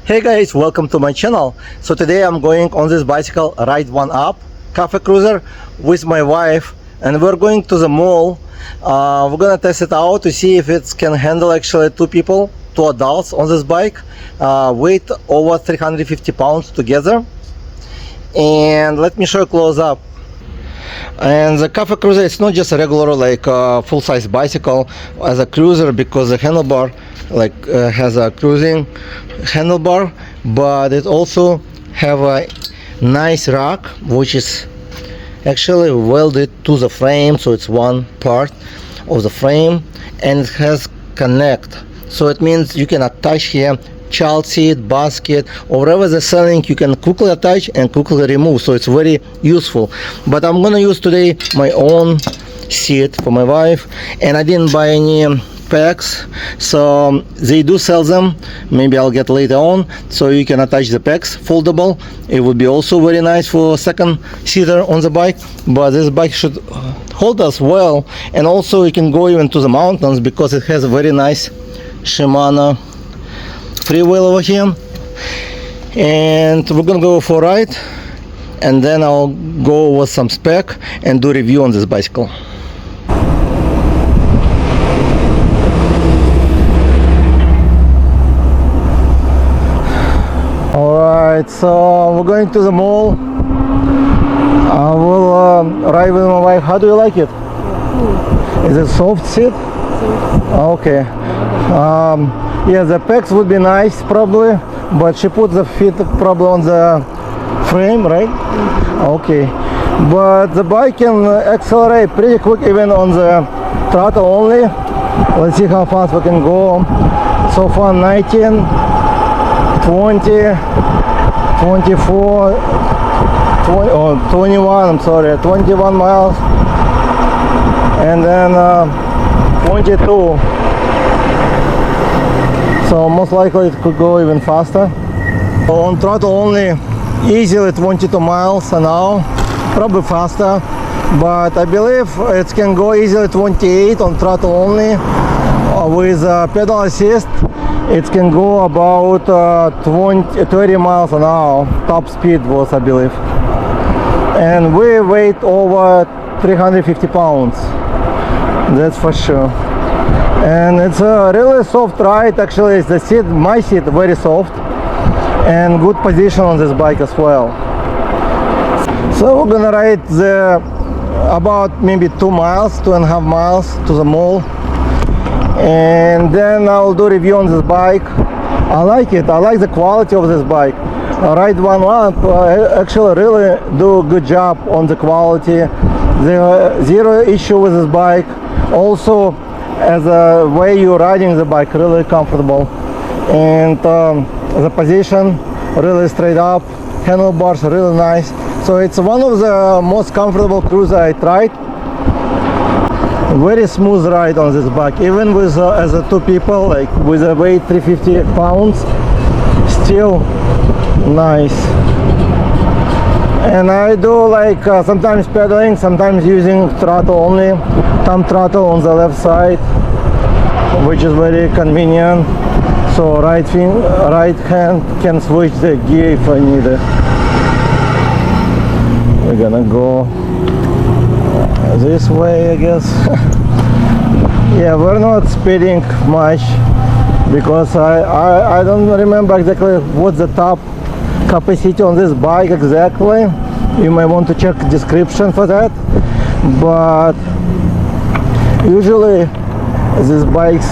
Hey guys, welcome to my channel. So today I'm going on this bicycle Ride1up cafe cruiser with my wife, and we're going to the mall. We're gonna test it out to see if it can handle actually two people, two adults on this bike, weight over 350 pounds together. And let me show you close up. And the cafe cruiser, it's not just a regular like full-size bicycle as a cruiser, because the handlebar has a cruising handlebar, but it also have a nice rack which is actually welded to the frame, so it's one part of the frame, and it has connect, so it means you can attach here child seat, basket, or whatever they're selling, you can quickly attach and quickly remove, so it's very useful. But I'm gonna use today my own seat for my wife, and I didn't buy any packs, so they do sell them, maybe I'll get later on, so you can attach the packs foldable. It would be also very nice for second seater on the bike, but this bike should hold us well, and also you can go even to the mountains because it has a very nice Shimano freewheel over here. And we're gonna go for a ride, and then I'll go over some spec and do review on this bicycle. Alright, so we're going to the mall. I will ride with my wife. How do you like it? Is it soft seat? Okay. Yeah, the pegs would be nice probably, but she put the feet probably on the frame, right? Okay. But the bike can accelerate pretty quick even on the throttle only. Let's see how fast we can go. So far 19, 20, 24, 21, I'm sorry, 21 miles, and then 22. So most likely it could go even faster. On throttle only, easily 22 miles an hour, probably faster, but I believe it can go easily 28 on throttle only. With pedal assist, it can go about 30 miles an hour. Top speed was, I believe. And we weigh over 350 pounds, that's for sure. And it's a really soft ride. Actually, it's the seat, my seat, very soft, and good position on this bike as well. So we're gonna ride about maybe 2 miles, 2.5 miles to the mall, and then I'll do review on this bike. I like it. I like the quality of this bike. Ride1up actually really do a good job on the quality. There are zero issue with this bike. Also, as a way you're riding the bike, really comfortable, and the position really straight up, handlebars really nice. So it's one of the most comfortable cruiser I tried. Very smooth ride on this bike, even with as a two people, like with a weight 350 pounds, still nice. And I do like sometimes pedaling, sometimes using throttle only, thumb throttle on the left side, which is very convenient, so right hand can switch the gear if I need it. We're gonna go this way, I guess. Yeah, we're not speeding much because I don't remember exactly what's the top capacity on this bike exactly. You may want to check the description for that, but usually these bikes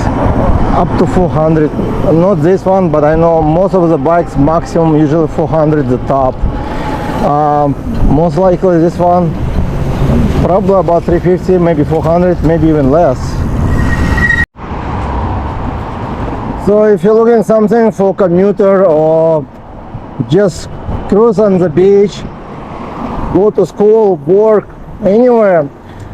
up to 400. Not this one, but I know most of the bikes maximum usually 400 the top. Most likely this one probably about 350, maybe 400, maybe even less. So if you're looking something for commuter or just cruise on the beach, go to school, work, anywhere,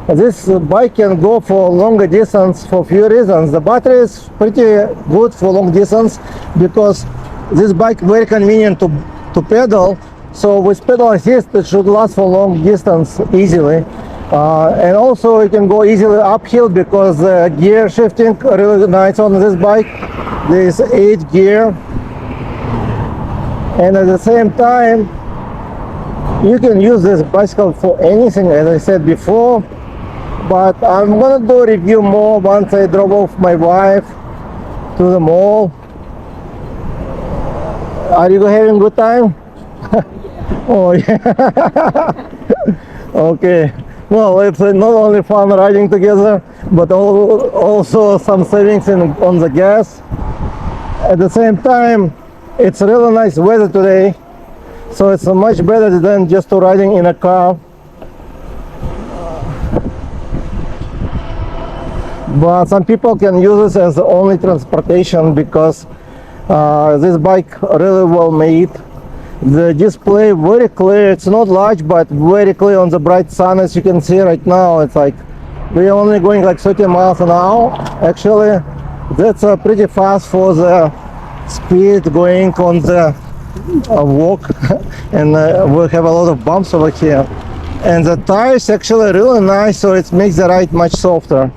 this bike can go for longer distance for few reasons. The battery is pretty good for long distance because this bike very convenient to pedal. So with pedal assist, it should last for long distance easily. And also you can go easily uphill because gear shifting really nice on this bike. There is 8 gear and at the same time you can use this bicycle for anything, as I said before. But I'm gonna do a review more once I drop off my wife to the mall. Are you having a good time? Oh yeah. Okay, well, it's not only fun riding together, but also some savings on the gas. At the same time, it's really nice weather today, so it's much better than just riding in a car. But some people can use this as the only transportation because this bike really well made. The display very clear. It's not large, but very clear on the bright sun. As you can see right now, it's like we're only going like 30 miles an hour. Actually, that's pretty fast for the speed going on the walk. And we have a lot of bumps over here. And the tires actually really nice, so it makes the ride much softer.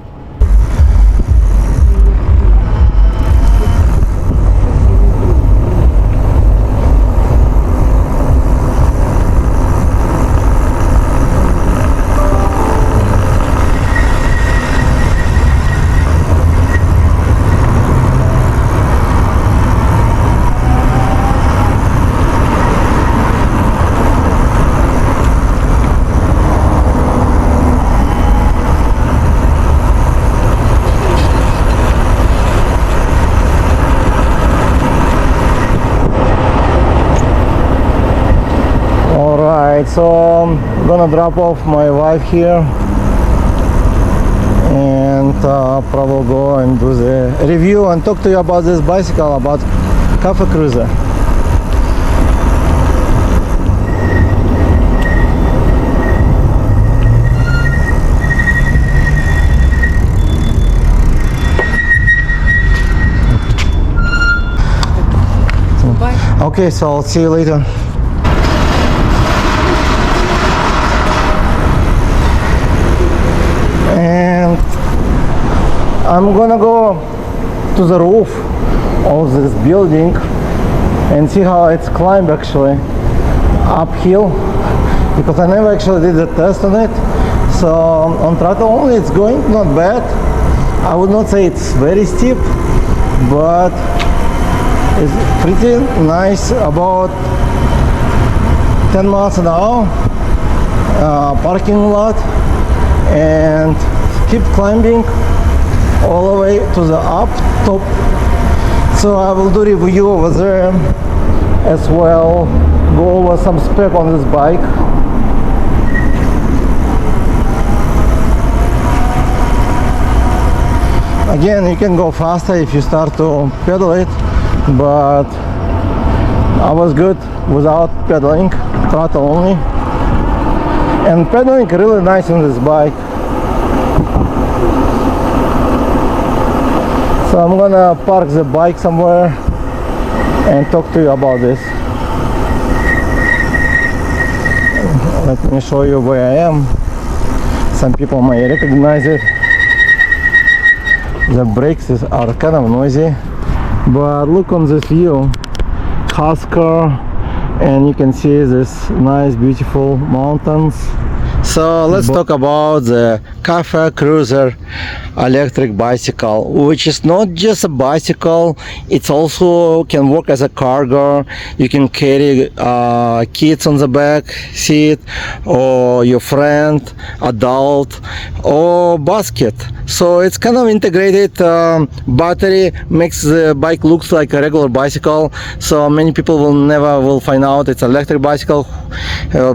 So I'm gonna drop off my wife here and probably go and do the review and talk to you about this bicycle, about Cafe Cruiser. Bye. Okay, so I'll see you later. And I'm gonna go to the roof of this building and see how it's climbed actually uphill, because I never actually did the test on it. So on throttle only it's going not bad. I would not say it's very steep, but it's pretty nice, about 10 miles an hour, parking lot, and keep climbing all the way to the up top. So I will do review over there as well, go over some spec on this bike. Again, you can go faster if you start to pedal it, but I was good without pedaling, throttle only. And pedaling really nice on this bike. So I'm gonna park the bike somewhere and talk to you about this. Let me show you where I am. Some people might recognize it. The brakes are kind of noisy, but look on this view, Husker, and you can see this nice beautiful mountains. So let's talk about the Cafe Cruiser electric bicycle, which is not just a bicycle, it also can work as a cargo. You can carry kids on the back seat, or your friend, adult, or basket. So it's kind of integrated. Battery makes the bike looks like a regular bicycle, so many people will never find out it's electric bicycle,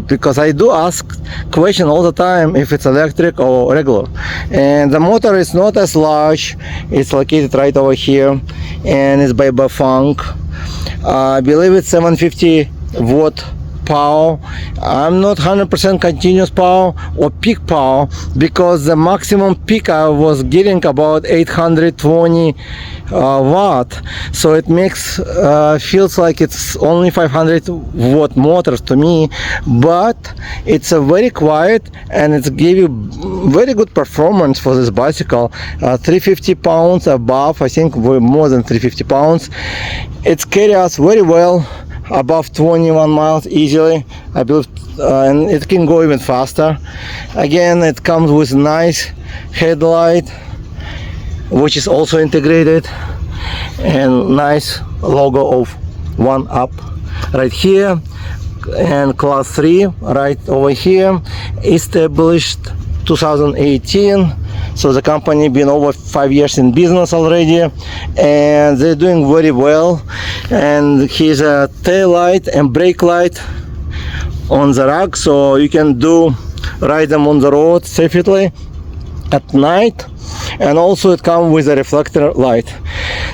because I do ask question all the time if it's electric or regular. And the motor is not as large, it's located right over here, and it's by Bafang. I believe it's 750 watt power. I'm not 100% continuous power or peak power, because the maximum peak I was getting about 820 watt, so it makes feels like it's only 500 watt motors to me, but it's a very quiet and it's give you very good performance for this bicycle. 350 pounds above, I think we're more than 350 pounds. It's carry us very well. above 21 miles easily, I believe, and it can go even faster. Again, it comes with nice headlight, which is also integrated, and nice logo of 1UP right here, and class 3 right over here, established 2018. So the company been over 5 years in business already, and they're doing very well. And here's a tail light and brake light on the rack, so you can ride them on the road safely at night. And also it comes with a reflector light.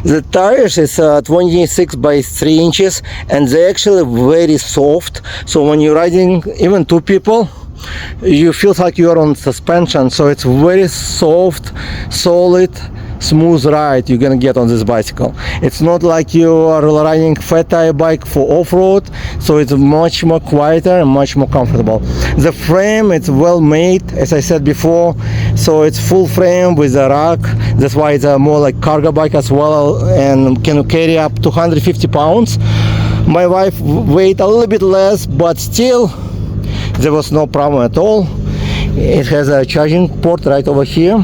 The tires is 26 by 3 inches, and they're actually very soft, so when you're riding even 2 people, you feel like you're on suspension. So it's very soft, solid, smooth ride you're gonna get on this bicycle. It's not like you are riding fat tire bike for off-road, so it's much more quieter and much more comfortable. The frame, it's well made, as I said before, so it's full frame with a rack. That's why it's a more like cargo bike as well, and can carry up to 150 pounds. My wife weighed a little bit less, but still there was no problem at all. It has a charging port right over here.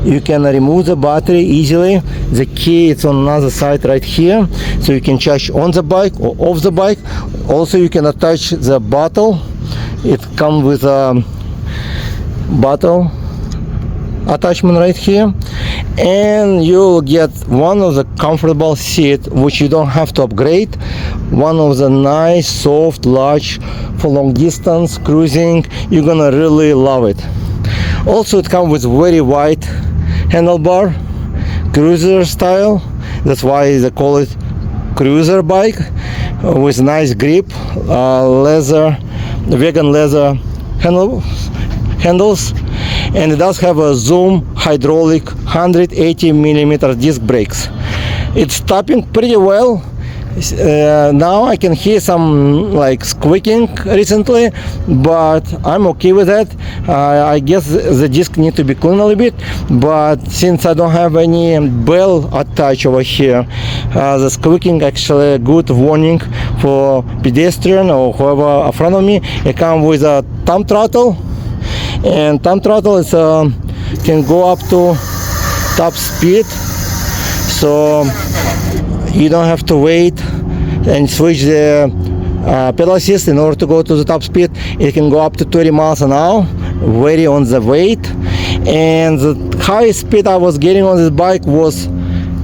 You can remove the battery easily. The key is on another side right here, so you can charge on the bike or off the bike. Also, you can attach the bottle. It comes with a bottle attachment right here, and you'll get one of the comfortable seat, which you don't have to upgrade. One of the nice, soft, large for long distance cruising. You're gonna really love it. Also, it comes with very wide handlebar, cruiser style. That's why they call it cruiser bike, with nice grip, vegan leather handles, and it does have a Zoom hydraulic 180mm disc brakes. It's stopping pretty well. Now I can hear some like squeaking recently, but I'm okay with that. I guess the disc need to be cleaned a little bit, but since I don't have any bell attached over here, the squeaking actually a good warning for pedestrian or whoever in front of me. It comes with a thumb throttle, and thumb throttle is can go up to top speed, so you don't have to wait and switch the pedal assist in order to go to the top speed. It can go up to 30 miles an hour, very on the weight, and the highest speed I was getting on this bike was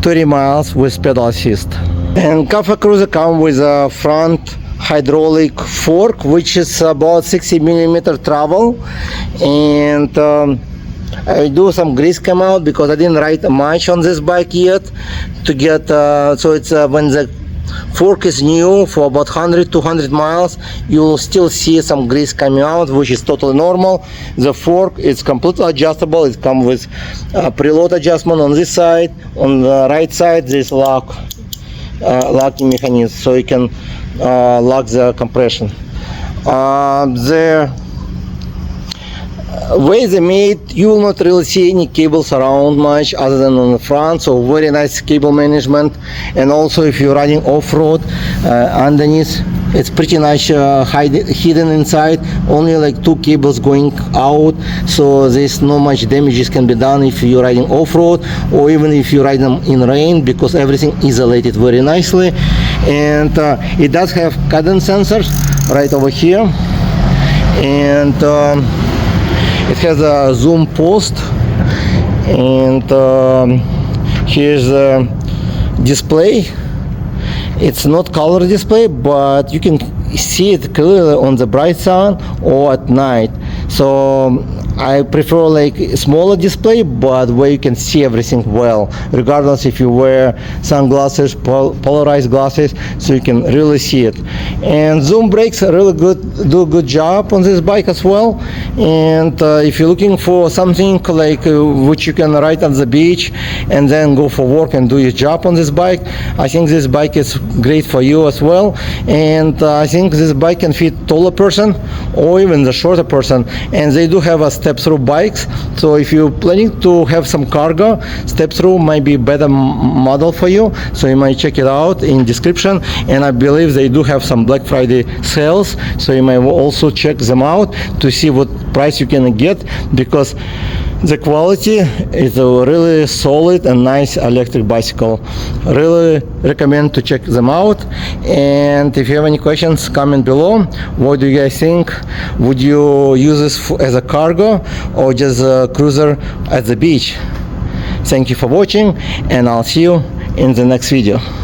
30 miles with pedal assist. And Cafe Cruiser comes with a front hydraulic fork, which is about 60mm travel, and I do some grease come out because I didn't ride much on this bike yet to get so it's when the fork is new for about 100-200 miles, you'll still see some grease coming out, which is totally normal. The fork is completely adjustable. It comes with preload adjustment on this side. On the right side there's locking mechanism, so you can lock the compression. The way they made, you will not really see any cables around much other than on the front, so very nice cable management. And also if you're riding off-road, underneath it's pretty nice hidden inside, only like 2 cables going out, so there's no much damages can be done if you're riding off-road or even if you ride them in rain, because everything isolated very nicely. And it does have cadence sensors right over here, and it has a zoom post, and here's a display. It's not color display, but you can see it clearly on the bright sun or at night. So I prefer like a smaller display, but where you can see everything well, regardless if you wear sunglasses, polarized glasses, so you can really see it. And zoom brakes are really good, do a good job on this bike as well. And if you're looking for something like which you can ride at the beach and then go for work and do your job on this bike, I think this bike is great for you as well. And I think this bike can fit taller person or even the shorter person, and they do have a step through bikes. So if you're planning to have some cargo, step through might be a better model for you, so you might check it out in description. And I believe they do have some Black Friday sales, so you might also check them out to see what price you can get, because the quality is a really solid and nice electric bicycle. Really recommend to check them out. And if you have any questions, comment below. What do you guys think? Would you use this as a cargo or just a cruiser at the beach? Thank you for watching, and I'll see you in the next video.